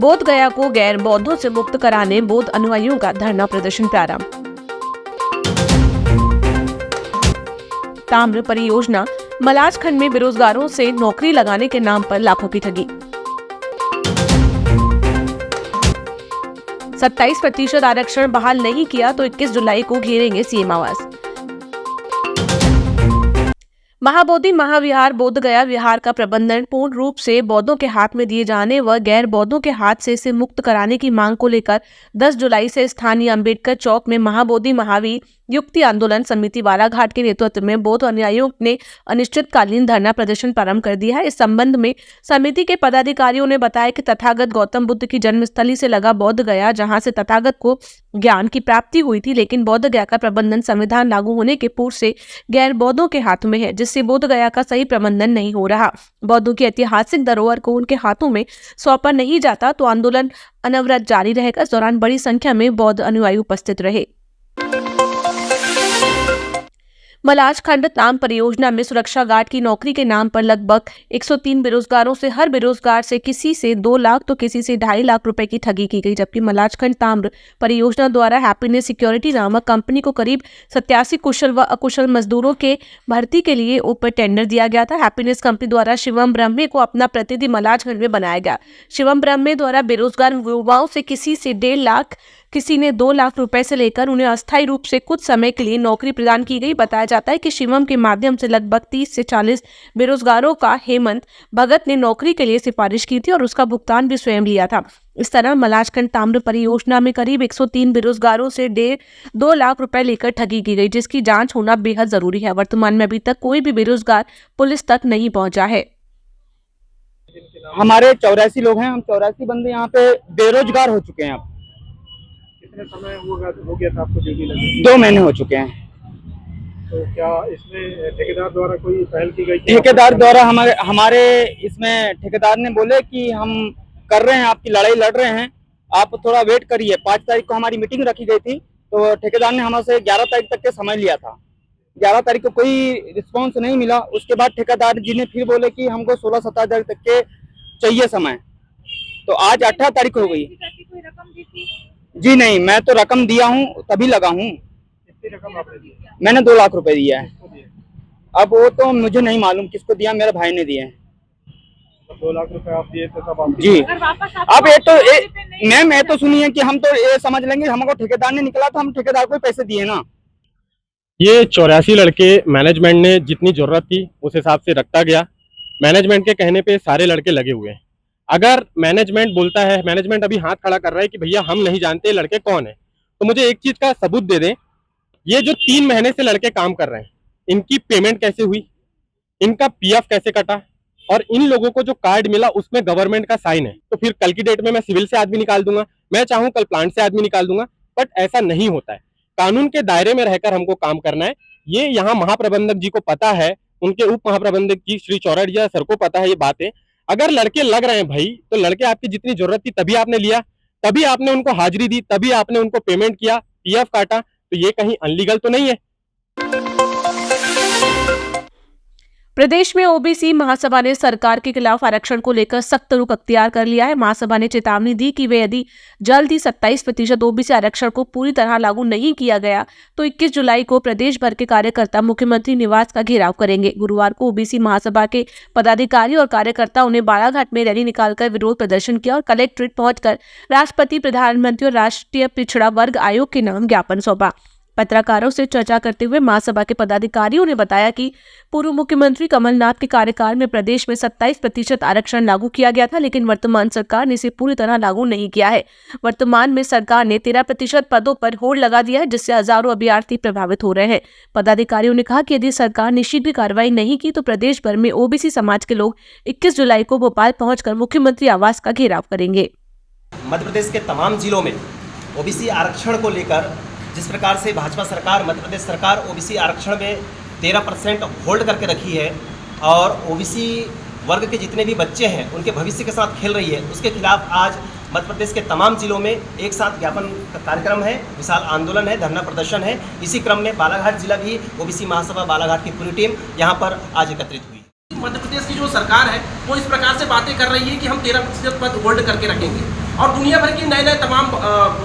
बोध गया को गैर बौद्धों से मुक्त कराने बौद्ध अनुयायियों का धरना प्रदर्शन प्रारंभ। ताम्र परियोजना मलाज खंड में बेरोजगारों से नौकरी लगाने के नाम पर लाखों की ठगी। 27% आरक्षण बहाल नहीं किया तो 21 जुलाई को घेरेंगे सीएम आवास। महाबोधि महाविहार बोध गया विहार का प्रबंधन पूर्ण रूप से बौद्धों के हाथ में दिए जाने व गैर बौद्धों के हाथ से इसे मुक्त कराने की मांग को लेकर 10 जुलाई से स्थानीय अंबेडकर चौक में महाबोधि महावीर युक्ति आंदोलन समिति बालाघाट के नेतृत्व में बौद्ध अनुयायियों ने अनिश्चितकालीन धरना प्रदर्शन प्रारंभ कर दिया है। इस संबंध में समिति के पदाधिकारियों ने बताया कि तथागत गौतम बुद्ध की जन्मस्थली से लगा बोध गया, जहां से तथागत को ज्ञान की प्राप्ति हुई थी, लेकिन बोध गया का प्रबंधन संविधान लागू होने के पूर्व से गैर बौद्धों के हाथ में है, जिससे बोध गया का सही प्रबंधन नहीं हो रहा। बौद्धों की ऐतिहासिक धरोहर को उनके हाथों में सौंपा नहीं जाता तो आंदोलन अनवरत जारी रहेगा। इस दौरान बड़ी संख्या में बौद्ध अनुयायी उपस्थित रहे। मलाज खंड ताम परियोजना में सुरक्षा गार्ड की नौकरी के नाम पर लगभग 103 बेरोजगारों से हर बेरोजगार से किसी से 2 लाख तो किसी से 2.5 लाख रुपए की ठगी की गई, जबकि मलाज खंड ताम्र परियोजना द्वारा हैप्पीनेस सिक्योरिटी नामक कंपनी को करीब 87 कुशल व अकुशल मजदूरों के भर्ती के लिए ऊपर टेंडर दिया गया था। हैप्पीनेस कंपनी द्वारा शिवम ब्रह्मे को अपना प्रतिनिधि मलाज खंड में बनाया गया। शिवम ब्रह्मे द्वारा बेरोजगार युवाओं से किसी से 1.5 लाख किसी ने 2 लाख रुपए से लेकर उन्हें अस्थायी रूप से कुछ समय के लिए नौकरी प्रदान की गई। बताया जाता है कि शिवम के माध्यम से लगभग 30 से 40 बेरोजगारों का हेमंत भगत ने नौकरी के लिए सिफारिश की थी और उसका भुगतान भी स्वयं लिया था। इस तरह मलाजखंड ताम्र परियोजना में करीब 103 बेरोजगारों से 2 लाख रुपए लेकर ठगी की गई, जिसकी जांच होना बेहद जरूरी है। वर्तमान में अभी तक कोई भी बेरोजगार पुलिस तक नहीं पहुंचा है। हमारे 84 लोग हैं, हम 84 बंदे यहाँ पे बेरोजगार हो चुके हैं। अब कितने समय हो गया था आपको ड्यूटी लगी? 2 महीने हो चुके हैं। तो क्या इसमें ठेकेदार द्वारा कोई पहल की गई? ठेकेदार द्वारा हमारे इसमें ठेकेदार ने बोले कि हम कर रहे हैं, आपकी लड़ाई लड़ रहे हैं, आप थोड़ा वेट करिए। 5 तारीख को हमारी मीटिंग रखी गई थी, तो ठेकेदार ने हमसे 11 तारीख तक के समय लिया था। 11 तारीख को कोई रिस्पॉन्स नहीं मिला। उसके बाद ठेकेदार जी ने फिर बोले कि हमको 16-17 तारीख तक के चाहिए समय। तो आज 18 तारीख हो गई। जी नहीं, मैं तो रकम दिया हूँ, तभी लगा हूँ। कितनी रकम आपने दी? मैंने 2 लाख रुपए दिया है। अब वो तो मुझे नहीं मालूम किसको दिया, मेरे भाई ने दिए हैं। 2 लाख रुपए आप दिए थे तब आप? जी। अब मैम ये तो सुनिए कि हम तो ये समझ लेंगे हमको ठेकेदार ने निकला तो हम ठेकेदार को पैसे दिए ना। ये 84 लड़के मैनेजमेंट ने जितनी जरूरत थी उस हिसाब से रखता गया। मैनेजमेंट के कहने पे सारे लड़के लगे हुए हैं। अगर मैनेजमेंट बोलता है, मैनेजमेंट अभी हाथ खड़ा कर रहा है कि भैया हम नहीं जानते लड़के कौन है, तो मुझे एक चीज का सबूत दे दें। ये जो 3 महीने से लड़के काम कर रहे हैं, इनकी पेमेंट कैसे हुई, इनका पीएफ कैसे कटा, और इन लोगों को जो कार्ड मिला उसमें गवर्नमेंट का साइन है। तो फिर कल की डेट में मैं सिविल से आदमी निकाल दूंगा, मैं चाहूँ कल प्लांट से आदमी निकाल दूंगा, बट ऐसा नहीं होता है। कानून के दायरे में रहकर हमको काम करना है। ये यहाँ महाप्रबंधक जी को पता है, उनके उप महाप्रबंधक जी श्री चौरड़िया सर को पता है ये बातें। अगर लड़के लग रहे हैं भाई, तो लड़के आपकी जितनी जरूरत थी तभी आपने लिया, तभी आपने उनको हाजिरी दी, तभी आपने उनको पेमेंट किया, पीएफ काटा। तो ये कहीं अनलीगल तो नहीं है। प्रदेश में ओबीसी महासभा ने सरकार के खिलाफ आरक्षण को लेकर सख्त रुख अख्तियार कर लिया है। महासभा ने चेतावनी दी कि वे यदि जल्द ही 27% ओबीसी आरक्षण को पूरी तरह लागू नहीं किया गया तो 21 जुलाई को प्रदेश भर के कार्यकर्ता मुख्यमंत्री निवास का घेराव करेंगे। गुरुवार को ओबीसी महासभा के पदाधिकारी और कार्यकर्ताओं ने बालाघाट में रैली निकालकर विरोध प्रदर्शन किया और कलेक्ट्रेट पहुंचकर राष्ट्रपति, प्रधानमंत्री और राष्ट्रीय पिछड़ा वर्ग आयोग के नाम ज्ञापन सौंपा। पत्रकारों से चर्चा करते हुए महासभा के पदाधिकारियों ने बताया कि पूर्व मुख्यमंत्री कमलनाथ के कार्यकाल में प्रदेश में 27% आरक्षण लागू किया गया था, लेकिन वर्तमान सरकार ने इसे पूरी तरह लागू नहीं किया है। वर्तमान में सरकार ने 13% पदों पर होड़ लगा दिया है, जिससे हजारों अभ्यर्थी प्रभावित हो रहे हैं। पदाधिकारियों ने कहा कि यदि सरकार ने शीघ्र कार्रवाई नहीं की तो प्रदेश भर में ओबीसी समाज के लोग 21 जुलाई को भोपाल पहुंचकर मुख्यमंत्री आवास का घेराव करेंगे। मध्य प्रदेश के तमाम जिलों में ओबीसी आरक्षण को लेकर जिस प्रकार से भाजपा सरकार, मध्य प्रदेश सरकार ओबीसी आरक्षण में 13% होल्ड करके रखी है और ओबीसी वर्ग के जितने भी बच्चे हैं उनके भविष्य के साथ खेल रही है, उसके खिलाफ आज मध्य प्रदेश के तमाम जिलों में एक साथ ज्ञापन का कार्यक्रम है, विशाल आंदोलन है, धरना प्रदर्शन है। इसी क्रम में बालाघाट जिला भी ओबीसी महासभा बालाघाट की पूरी टीम यहाँ पर आज एकत्रित हुई। मध्य प्रदेश की जो सरकार है वो इस प्रकार से बातें कर रही है कि हम 13% पद होल्ड करके रखेंगे। और दुनिया भर की नए नए तमाम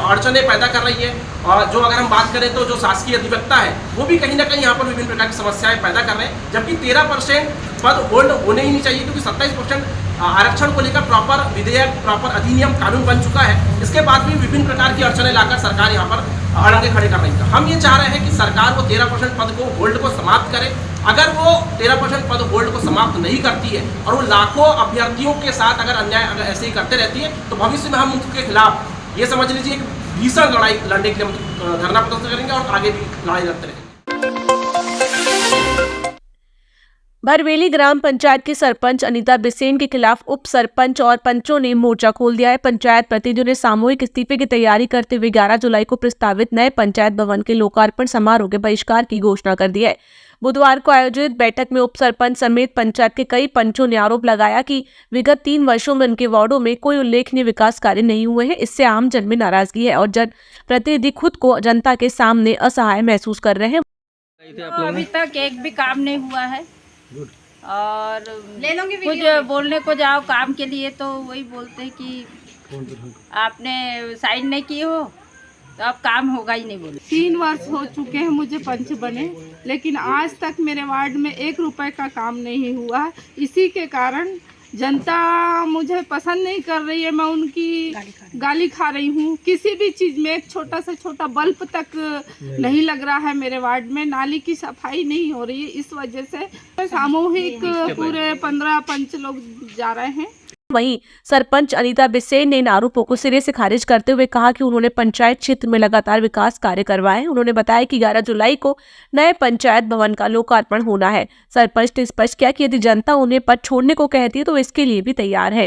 अड़चने पैदा कर रही है। और जो अगर हम बात करें तो जो शासकीय अधिवक्ता है वो भी कहीं ना कहीं यहाँ पर विभिन्न प्रकार की समस्याएं पैदा कर रहे हैं, जबकि 13% पद होल्ड होने ही नहीं चाहिए, क्योंकि 27% आरक्षण को लेकर प्रॉपर विधेयक, प्रॉपर अधिनियम, कानून बन चुका है। इसके बाद भी विभिन्न प्रकार की अड़चने लाकर सरकार यहाँ पर अड़ंगे खड़े कर रही है। हम ये चाह रहे हैं कि सरकार वो 13% पद को होल्ड को समाप्त करे। अगर वो 13% पद होल्ड को समाप्त नहीं करती है और वो लाखों अभ्यर्थियों के साथ अगर अन्याय अगर ऐसे ही करते रहती है, तो भविष्य में हम उनके खिलाफ ये समझ लीजिए एक भीषण लड़ाई लड़ने के लिए हम धरना प्रदर्शन करेंगे और आगे भी लड़ाई लड़ते रहेंगे। भरवेली ग्राम पंचायत के सरपंच अनीता बिसेन के खिलाफ उप सरपंच और पंचों ने मोर्चा खोल दिया है। पंचायत प्रतिनिधियों ने सामूहिक इस्तीफे की तैयारी करते हुए 11 जुलाई को प्रस्तावित नए पंचायत भवन के लोकार्पण समारोह के बहिष्कार की घोषणा कर दी है। बुधवार को आयोजित बैठक में उप सरपंच समेत पंचायत के कई पंचों ने आरोप लगाया कि विगत 3 वर्षों में उनके वार्डों में कोई उल्लेखनीय विकास कार्य नहीं हुए हैं। इससे आम जन में नाराजगी है और जन प्रतिनिधि खुद को जनता के सामने असहाय महसूस कर रहे हैं। तो अभी तक एक भी काम नहीं हुआ है और ले लूंगी कुछ बोलने को जाओ काम के लिए तो वही बोलते हैं कि आपने साइन नहीं किए हो तो अब काम होगा ही नहीं। बोले 3 वर्ष हो चुके हैं मुझे पंच बने, लेकिन आज तक मेरे वार्ड में 1 रुपए का काम नहीं हुआ है। इसी के कारण जनता मुझे पसंद नहीं कर रही है, मैं उनकी गाली खा रही हूँ। किसी भी चीज़ में एक छोटा से छोटा बल्ब तक नहीं लग रहा है मेरे वार्ड में, नाली की सफाई नहीं हो रही है। इस वजह से सामूहिक पूरे 15 पंच लोग जा रहे हैं। वहीं सरपंच अनीता बिसेन ने इन आरोपों को सिरे से खारिज करते हुए कहा कि उन्होंने पंचायत क्षेत्र में लगातार विकास कार्य करवाए हैं। उन्होंने बताया कि 11 जुलाई को नए पंचायत भवन का लोकार्पण होना है। सरपंच ने स्पष्ट किया कि यदि जनता उन्हें पद छोड़ने को कहती है तो इसके लिए भी तैयार है।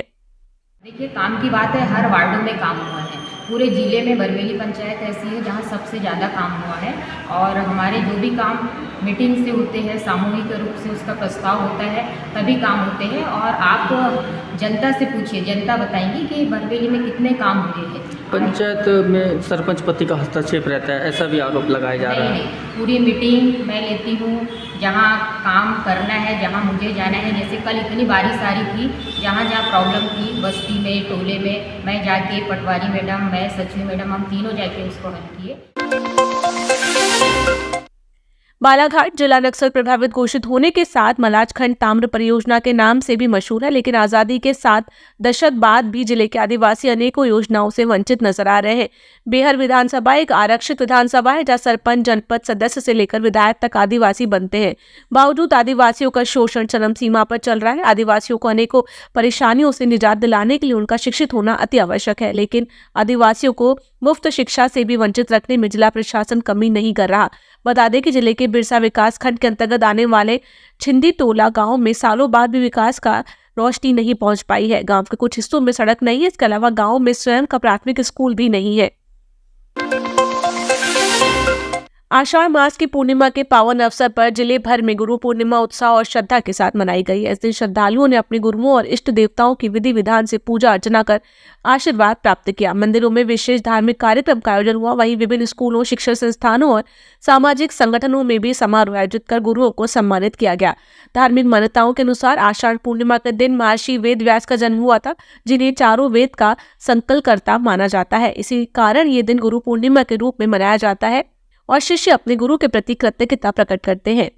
देखिए, काम की बात है, हर वार्डों में काम हुआ है। पूरे ज़िले में बरवेली पंचायत ऐसी है जहाँ सबसे ज़्यादा काम हुआ है और हमारे जो भी काम मीटिंग से होते हैं, सामूहिक रूप से उसका प्रस्ताव होता है, तभी काम होते हैं। और आप जनता से पूछिए, जनता बताएंगी कि बरवेली में कितने काम हुए हैं। पंचायत में सरपंच पति का हस्तक्षेप रहता है, ऐसा भी आरोप लगाया जा रहा है। नहीं, पूरी मीटिंग मैं लेती हूँ, जहाँ काम करना है, जहाँ मुझे जाना है। जैसे कल इतनी बारिश आ रही थी, जहाँ जहाँ प्रॉब्लम थी बस्ती में, टोले में, मैं जाके पटवारी मैडम, मैं सचिव मैडम, हम तीनों जाके उसको हल किए। बालाघाट जिला नक्सल प्रभावित घोषित होने के साथ मलाजखंड ताम्र परियोजना के नाम से भी मशहूर है, लेकिन आज़ादी के 7 दशक बाद भी जिले के आदिवासी अनेकों योजनाओं से वंचित नजर आ रहे हैं। बेहर विधानसभा एक आरक्षित विधानसभा है जहां सरपंच, जनपद सदस्य से लेकर विधायक तक आदिवासी बनते हैं। बावजूद आदिवासियों का शोषण चरम सीमा पर चल रहा है। आदिवासियों को अनेकों परेशानियों से निजात दिलाने के लिए उनका शिक्षित होना अति आवश्यक है, लेकिन आदिवासियों को मुफ्त शिक्षा से भी वंचित रखने में जिला प्रशासन कमी नहीं कर रहा। बता दें कि जिले के बिरसा विकास खंड के अंतर्गत आने वाले छिंदी टोला गांव में सालों बाद भी विकास का रोशनी नहीं पहुंच पाई है। गांव के कुछ हिस्सों में सड़क नहीं है, इसके अलावा गांव में स्वयं का प्राथमिक स्कूल भी नहीं है। आषाढ़ मास की पूर्णिमा के पावन अवसर पर जिले भर में गुरु पूर्णिमा उत्साह और श्रद्धा के साथ मनाई गई है। इस दिन श्रद्धालुओं ने अपने गुरुओं और इष्ट देवताओं की विधि विधान से पूजा अर्चना कर आशीर्वाद प्राप्त किया। मंदिरों में विशेष धार्मिक कार्यक्रम का आयोजन हुआ। वहीं विभिन्न स्कूलों, शिक्षण संस्थानों और सामाजिक संगठनों में भी समारोह आयोजित कर गुरुओं को सम्मानित किया गया। धार्मिक मान्यताओं के अनुसार आषाढ़ पूर्णिमा के दिन महर्षि वेद व्यास का जन्म हुआ था, जिन्हें चारों वेद का संकलकर्ता माना जाता है। इसी कारण ये दिन गुरु पूर्णिमा के रूप में मनाया जाता है और शिष्य अपने गुरु के प्रति कृतज्ञता प्रकट करते हैं।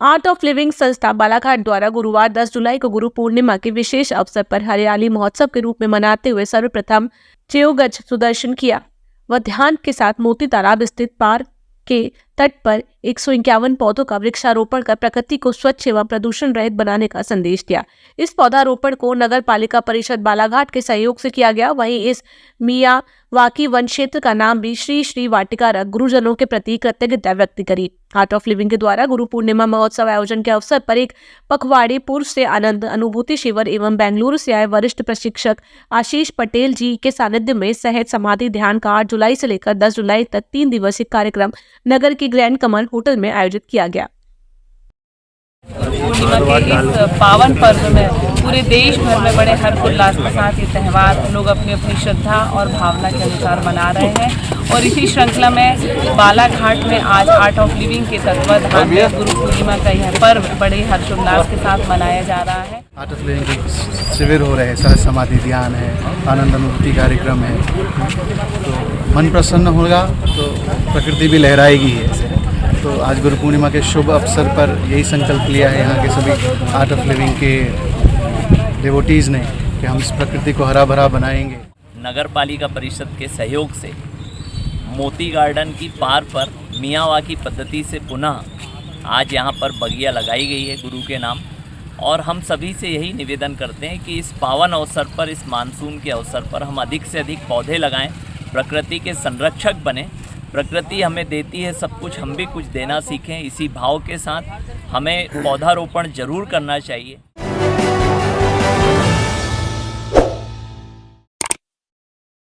आर्ट ऑफ लिविंग संस्था बालाघाट द्वारा गुरुवार 10 जुलाई को गुरु पूर्णिमा के विशेष अवसर पर हरियाली महोत्सव के रूप में मनाते हुए सर्वप्रथम चेयोगज सुदर्शन किया। वह ध्यान के साथ मोती तालाब स्थित पार्क के तट पर 151 पौधों का वृक्षारोपण कर प्रकृति को स्वच्छ एवं प्रदूषण रहित बनाने का संदेश दिया। इस पौधारोपण को नगर पालिका परिषद बालाघाट के सहयोग से किया गया। वहीं इस मियावाकी वन क्षेत्र का नाम भी श्री श्री वाटिका रख गुरुजनों के प्रति कृतज्ञता व्यक्त करी। आर्ट ऑफ लिविंग के द्वारा गुरु पूर्णिमा महोत्सव आयोजन के अवसर पर एक पखवाड़े पूर्व से आनंद अनुभूति शिविर एवं बेंगलुरु से आए वरिष्ठ प्रशिक्षक आशीष पटेल जी के सानिध्य में सहज समाधि ध्यान का 8 जुलाई से लेकर 10 जुलाई तक 3 दिवसीय कार्यक्रम नगर के ग्रैंड कमल होटल में आयोजित किया गया। पूर्णिमा के इस पावन पर्व में पूरे देश भर में बड़े हर्षोल्लास के साथ ये त्यौहार लोग अपनी अपनी श्रद्धा और भावना के अनुसार मना रहे हैं। और इसी श्रृंखला में बालाघाट में आज आर्ट ऑफ लिविंग के तत्वाधान में गुरु पूर्णिमा का यह पर्व बड़े हर्षोल्लास के साथ मनाया जा रहा है। आर्ट ऑफ लिविंग के शिविर हो रहे हैं, सरस समाधि ध्यान है, आनंद अनुभूति कार्यक्रम है, तो मन प्रसन्न होगा तो प्रकृति भी लहराएगी है। तो आज गुरु पूर्णिमा के शुभ अवसर पर यही संकल्प लिया है यहाँ के सभी आर्ट ऑफ लिविंग के डिवोटीज़ ने कि हम इस प्रकृति को हरा भरा बनाएंगे। नगर पालिका परिषद के सहयोग से मोती गार्डन की पार पर मियावाकी पद्धति से पुनः आज यहाँ पर बगिया लगाई गई है गुरु के नाम। और हम सभी से यही निवेदन करते हैं कि इस पावन अवसर पर, इस मानसून के अवसर पर हम अधिक से अधिक पौधे लगाएं, प्रकृति के संरक्षक बने। प्रकृति हमें देती है सब कुछ, हम भी कुछ देना सीखें। इसी भाव के साथ हमें पौधारोपण जरूर करना चाहिए।